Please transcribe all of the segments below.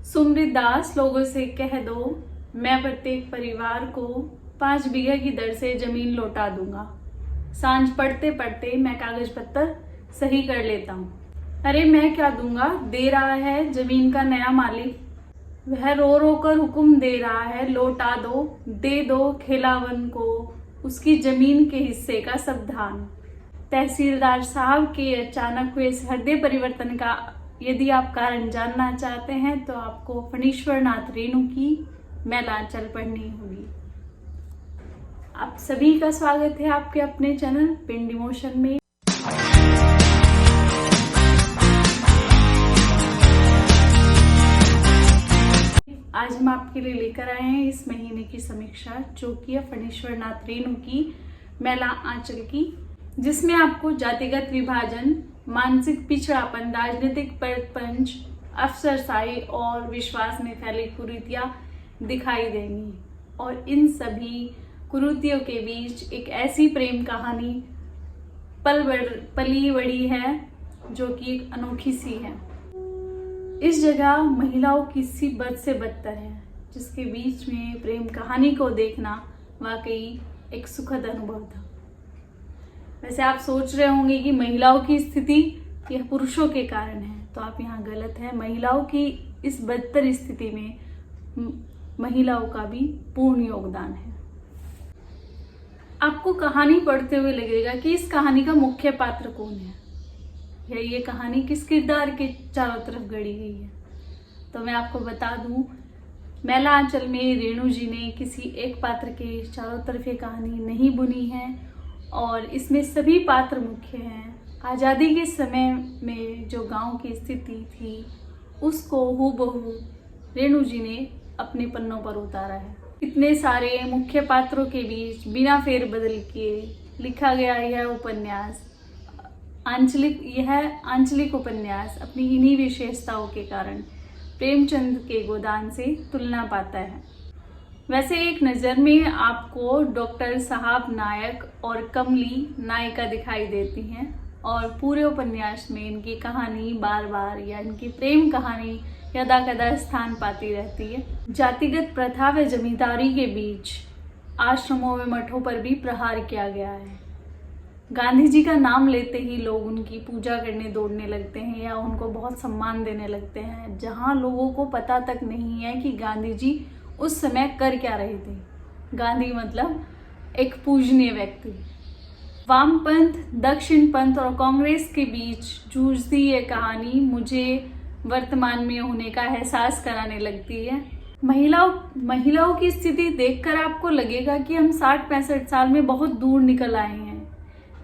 सुमृत दास लोगों से कह दो, मैं प्रत्येक परिवार को 5 बीघे की दर से जमीन लौटा दूंगा। सांझ पढ़ते पढ़ते मैं कागज पत्तर सही कर लेता हूँ। अरे मैं क्या दूंगा, दे रहा है जमीन का नया मालिक। वह रो रो कर हुक्म दे रहा है, लौटा दो, दे दो खिलावन को उसकी जमीन के हिस्से का सब धान। तहसीलदार साहब के अचानक हुए इस हृदय परिवर्तन का यदि आप कारण जानना चाहते हैं तो आपको फणीश्वर नाथ रेणु की मैलांचल पढ़नी होगी। आप सभी का स्वागत है आपके अपने चैनल पिंड इमोशन में। आज हम आपके लिए लेकर आए हैं इस महीने की समीक्षा, जो कि है फणीश्वर नाथ रेणु की मैला आंचल की, जिसमें आपको जातिगत विभाजन, मानसिक पिछड़ापन, राजनीतिक परपंच, अफसरशाही और विश्वास में फैली कुरीतियां दिखाई देंगी। और इन सभी कुरीतियों के बीच एक ऐसी प्रेम कहानी पली बड़ी है जो कि एक अनोखी सी है। इस जगह महिलाओं की सी बद से बदतर है, जिसके बीच में प्रेम कहानी को देखना वाकई एक सुखद अनुभव था। वैसे आप सोच रहे होंगे कि महिलाओं की स्थिति यह पुरुषों के कारण है, तो आप यहाँ गलत हैं। महिलाओं की इस बदतर स्थिति में महिलाओं का भी पूर्ण योगदान है। आपको कहानी पढ़ते हुए लगेगा कि इस कहानी का मुख्य पात्र कौन है, या ये कहानी किस किरदार के चारों तरफ गढ़ी गई है। तो मैं आपको बता दूं, मैला आंचल में रेणु जी ने किसी एक पात्र के चारों तरफ ये कहानी नहीं बुनी है, और इसमें सभी पात्र मुख्य हैं। आज़ादी के समय में जो गांव की स्थिति थी उसको हूबहू रेणु जी ने अपने पन्नों पर उतारा है। इतने सारे मुख्य पात्रों के बीच बिना फेरबदल किए लिखा गया यह उपन्यास, आंचलिक उपन्यास अपनी इन्हीं विशेषताओं के कारण प्रेमचंद के गोदान से तुलना पाता है। वैसे एक नज़र में आपको डॉक्टर साहब नायक और कमली नायिका दिखाई देती हैं, और पूरे उपन्यास में इनकी कहानी बार बार या इनकी प्रेम कहानी यदा कदा स्थान पाती रहती है। जातिगत प्रथा व जमींदारी के बीच आश्रमों व मठों पर भी प्रहार किया गया है। गांधी जी का नाम लेते ही लोग उनकी पूजा करने दौड़ने लगते हैं या उनको बहुत सम्मान देने लगते हैं, जहां लोगों को पता तक नहीं है कि गांधी जी उस समय कर क्या रहे थे। गांधी मतलब एक पूजनीय व्यक्ति। वामपंथ, दक्षिण पंथ और कांग्रेस के बीच जूझती ये कहानी मुझे वर्तमान में होने का एहसास कराने लगती है। महिलाओं की स्थिति देखकर आपको लगेगा कि हम 60-65 साल में बहुत दूर निकल आए हैं,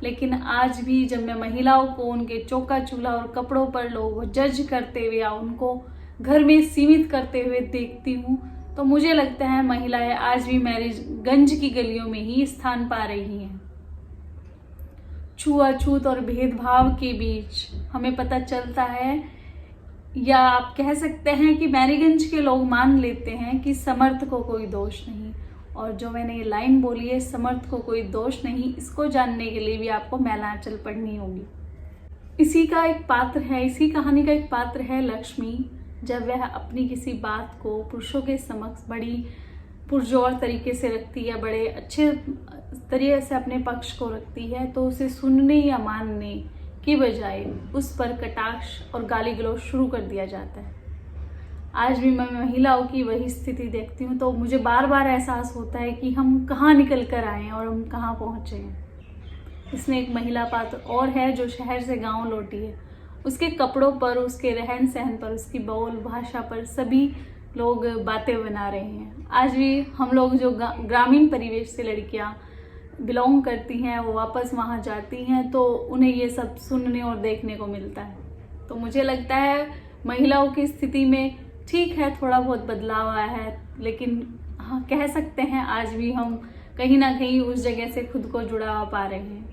लेकिन आज भी जब मैं महिलाओं को उनके चौका चूल्हा और कपड़ों पर लोग जज करते हुए या उनको घर में सीमित करते हुए देखती हूँ, तो मुझे लगता है महिलाएं आज भी मैरिजगंज की गलियों में ही स्थान पा रही हैं। छुआछूत और भेदभाव के बीच हमें पता चलता है, या आप कह सकते हैं कि मैरीगंज के लोग मान लेते हैं कि समर्थ को कोई दोष नहीं। और जो मैंने ये लाइन बोली है, समर्थ को कोई दोष नहीं, इसको जानने के लिए भी आपको मैलांचल पढ़नी होगी। इसी कहानी का एक पात्र है लक्ष्मी। जब वह अपनी किसी बात को पुरुषों के समक्ष बड़ी पुरजोर तरीके से रखती है, बड़े अच्छे तरीके से अपने पक्ष को रखती है, तो उसे सुनने या मानने की बजाय उस पर कटाक्ष और गाली गलौज शुरू कर दिया जाता है। आज भी मैं महिलाओं की वही स्थिति देखती हूँ, तो मुझे बार बार एहसास होता है कि हम कहाँ निकल कर आए हैं और हम कहाँ पहुँचे हैं। इसमें एक महिला पात्र और है जो शहर से गाँव लौटी है। उसके कपड़ों पर, उसके रहन सहन पर, उसकी बोल भाषा पर सभी लोग बातें बना रहे हैं। आज भी हम लोग जो ग्रामीण परिवेश से लड़कियां बिलोंग करती हैं, वो वापस वहां जाती हैं तो उन्हें ये सब सुनने और देखने को मिलता है। तो मुझे लगता है महिलाओं की स्थिति में ठीक है, थोड़ा बहुत बदलाव आया है, लेकिन हाँ, कह सकते हैं आज भी हम कहीं ना कहीं उस जगह से खुद को जुड़ा पा रहे हैं।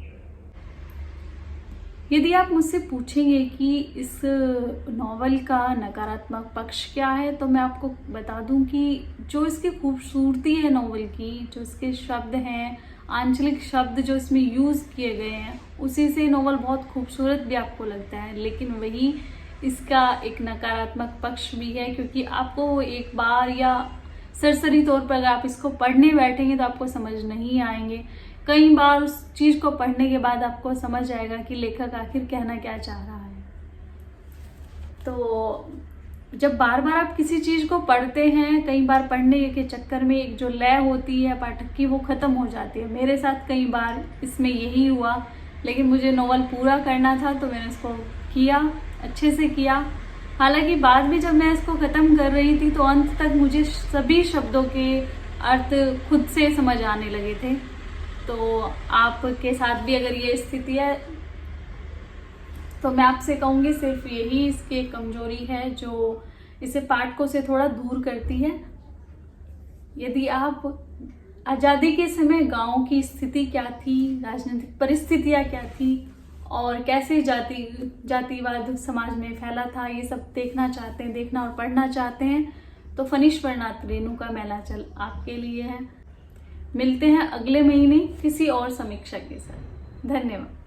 यदि आप मुझसे पूछेंगे कि इस नॉवल का नकारात्मक पक्ष क्या है, तो मैं आपको बता दूं कि जो इसकी खूबसूरती है नॉवल की, जो इसके शब्द हैं, आंचलिक शब्द जो इसमें यूज़ किए गए हैं, उसी से नॉवल बहुत खूबसूरत भी आपको लगता है। लेकिन वही इसका एक नकारात्मक पक्ष भी है, क्योंकि आपको एक बार या सरसरी तौर पर अगर आप इसको पढ़ने बैठेंगे तो आपको समझ नहीं आएंगे। कई बार उस चीज़ को पढ़ने के बाद आपको समझ आएगा कि लेखक आखिर कहना क्या चाह रहा है। तो जब बार बार आप किसी चीज़ को पढ़ते हैं, कई बार पढ़ने के चक्कर में एक जो लय होती है पाठक की वो ख़त्म हो जाती है। मेरे साथ कई बार इसमें यही हुआ, लेकिन मुझे नोवेल पूरा करना था तो मैंने इसको किया, अच्छे से किया। हालांकि बाद में जब मैं इसको ख़त्म कर रही थी तो अंत तक मुझे सभी शब्दों के अर्थ खुद से समझ आने लगे थे। तो आपके साथ भी अगर ये स्थिति है तो मैं आपसे कहूँगी सिर्फ यही इसकी एक कमजोरी है जो इसे पाठकों से थोड़ा दूर करती है। यदि आप आज़ादी के समय गांव की स्थिति क्या थी, राजनीतिक परिस्थितियाँ क्या थी और कैसे जातिवाद समाज में फैला था, ये सब देखना और पढ़ना चाहते हैं तो फनीश वर्णात रेणु का मैला चल आपके लिए है। मिलते हैं अगले महीने किसी और समीक्षा के साथ। धन्यवाद।